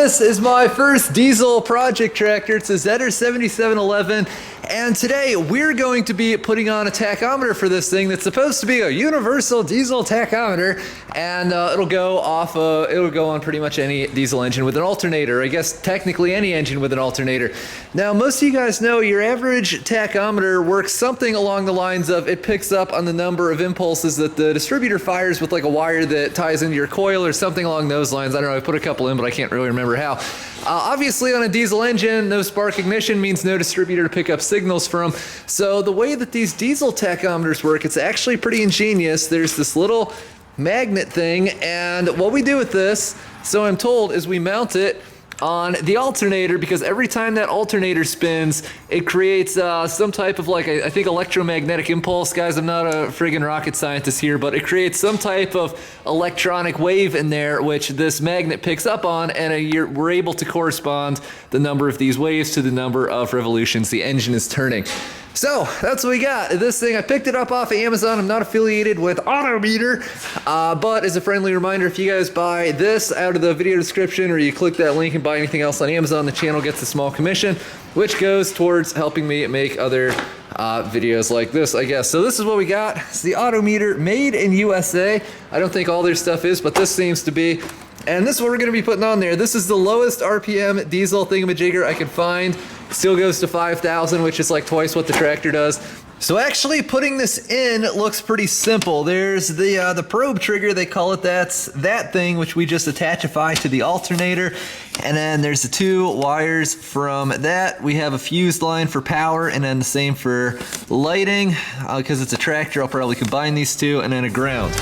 This is my first diesel project tractor. It's a Zetter 7711, and today we're going to be putting on a tachometer for this thing that's supposed to be a universal diesel tachometer, and it'll go on pretty much any diesel engine with an alternator. I guess technically any engine with an alternator. Now, most of you guys know your average tachometer works something along the lines of it picks up on the number of impulses that the distributor fires with like a wire that ties into your coil or something along those lines. I don't know, I put a couple in, but I can't really remember how. Obviously on a diesel engine, no spark ignition means no distributor to pick up signals from. So the way that these diesel tachometers work, it's actually pretty ingenious. There's this little magnet thing, and what we do with this, so I'm told, is we mount it on the alternator, because every time that alternator spins, it creates some type of, like, I think electromagnetic impulse. Guys, I'm not a friggin' rocket scientist here, but it creates some type of electronic wave in there, which this magnet picks up on, and we're able to correspond the number of these waves to the number of revolutions the engine is turning. So that's what we got. This thing, I picked it up off of Amazon. I'm not affiliated with Tachometer, but as a friendly reminder, if you guys buy this out of the video description, or you click that link and buy anything else on Amazon, the channel gets a small commission, which goes towards helping me make other videos like this, I guess. So this is what we got. It's the Tachometer, made in USA. I don't think all their stuff is, but this seems to be. And this is what we're going to be putting on there. This is the lowest RPM diesel thingamajigger I could find. Still goes to 5,000, which is like twice what the tractor does. So actually putting this in looks pretty simple. There's the probe trigger, they call it. That's that thing which we just attachify to the alternator. And then there's the two wires from that. We have a fused line for power, and then the same for lighting. Because it's a tractor, I'll probably combine these two, and then a ground.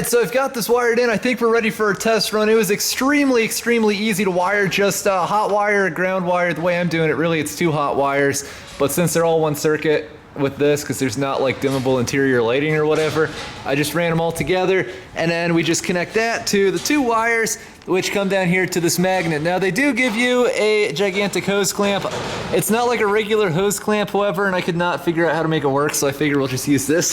So I've got this wired in. I think we're ready for a test run. It was extremely easy to wire. Just hot wire, ground wire. The way I'm doing it, really, it's two hot wires. But since they're all one circuit with this, because there's not like dimmable interior lighting or whatever, I just ran them all together, and then we just connect that to the two wires which come down here to this magnet. Now they do give you a gigantic hose clamp. It's not like a regular hose clamp, however, and I could not figure out how to make it work, so I figured we'll just use this.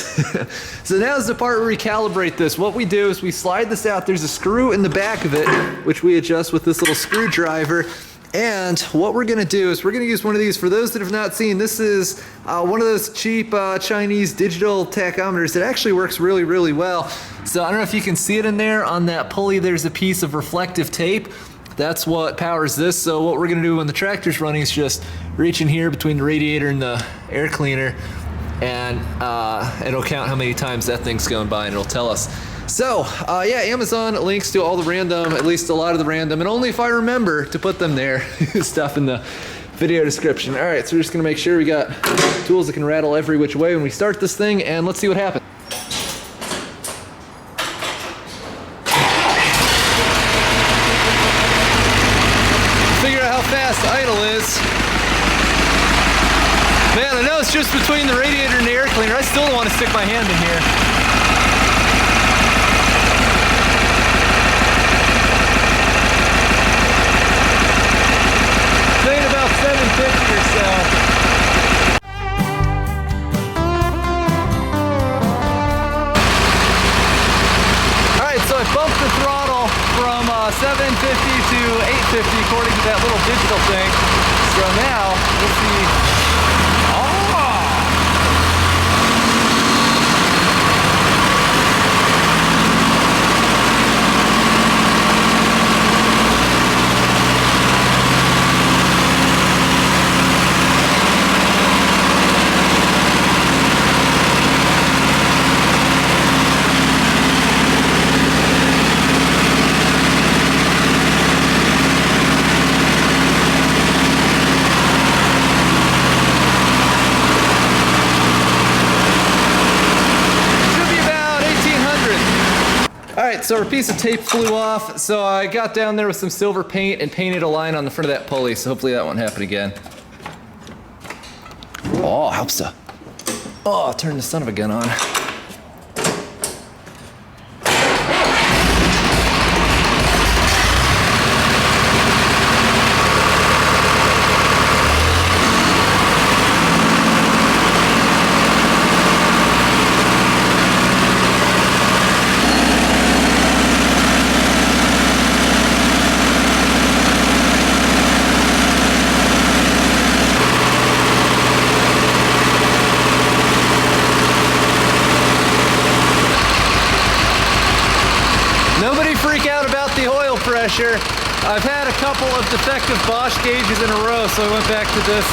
So now's the part where we calibrate this. What we do is we slide this out. There's a screw in the back of it, which we adjust with this little screwdriver. And what we're going to do is we're going to use one of these. For those that have not seen, this is one of those cheap Chinese digital tachometers that actually works really well. So I don't know if you can see it in there. On that pulley, there's a piece of reflective tape. That's what powers this. So what we're going to do when the tractor's running is just reach in here between the radiator and the air cleaner, and it'll count how many times that thing's going by, and it'll tell us. So, yeah, Amazon links to all the random, at least a lot of the random, and only if I remember to put them there, stuff in the video description. All right, so we're just gonna make sure we got tools that can rattle every which way when we start this thing, and let's see what happens. Figure out how fast idle is. Man, I know it's just between the radiator and the air cleaner. I still don't want to stick my hand in here. About 750 or so. Alright, so I bumped the throttle from 750 to 850 according to that little digital thing. So now, we'll see. Alright, so our piece of tape flew off, so I got down there with some silver paint and painted a line on the front of that pulley, so hopefully that won't happen again. Oh, helps to. Oh, turn the son of a gun on. pressure. I've had a couple of defective Bosch gauges in a row, so I went back to this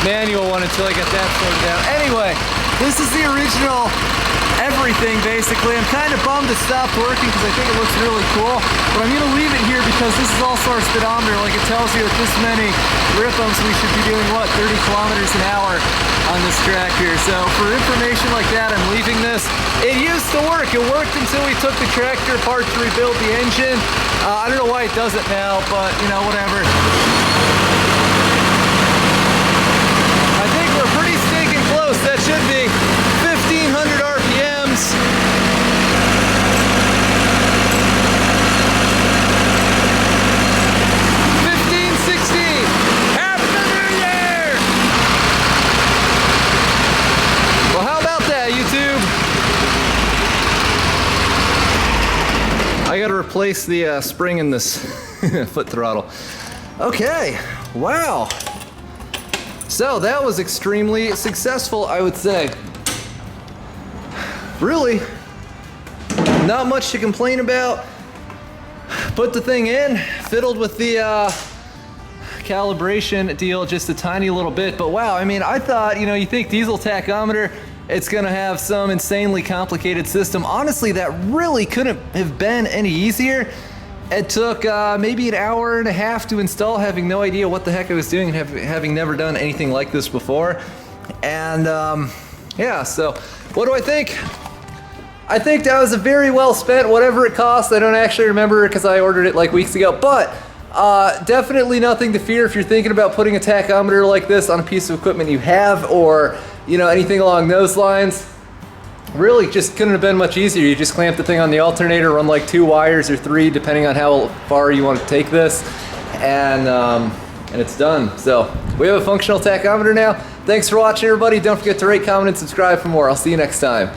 manual one until I got that sorted out. Anyway, this is the original everything basically. I'm kind of bummed it stopped working because I think it looks really cool, but I'm going to leave it here because this is also our speedometer. Like, it tells you at this many RPMs we should be doing, what, 30 kilometers an hour on this tractor. So for information like that, I'm leaving this. It used to work. It worked until we took the tractor apart to rebuild the engine. I don't know why it doesn't now, but you know, whatever. I think we're pretty stinking close. That should be 1,500 RPMs. I gotta replace the spring in this foot throttle. Okay, wow. So that was extremely successful, I would say. Really, not much to complain about. Put the thing in, fiddled with the calibration deal just a tiny little bit, but wow, I mean, I thought, you know, you think diesel tachometer, it's gonna have some insanely complicated system. Honestly, that really couldn't have been any easier. It took maybe an hour and a half to install, having no idea what the heck I was doing, and having never done anything like this before. And yeah, so what do I think? I think that was a very well spent, whatever it cost. I don't actually remember because I ordered it like weeks ago, but definitely nothing to fear if you're thinking about putting a tachometer like this on a piece of equipment you have, or you know, anything along those lines. Really just couldn't have been much easier. You just clamp the thing on the alternator, run like 2 wires or 3 depending on how far you want to take this, and it's done. So we have a functional tachometer now. Thanks for watching, everybody. Don't forget to rate, comment, and subscribe for more. I'll see you next time.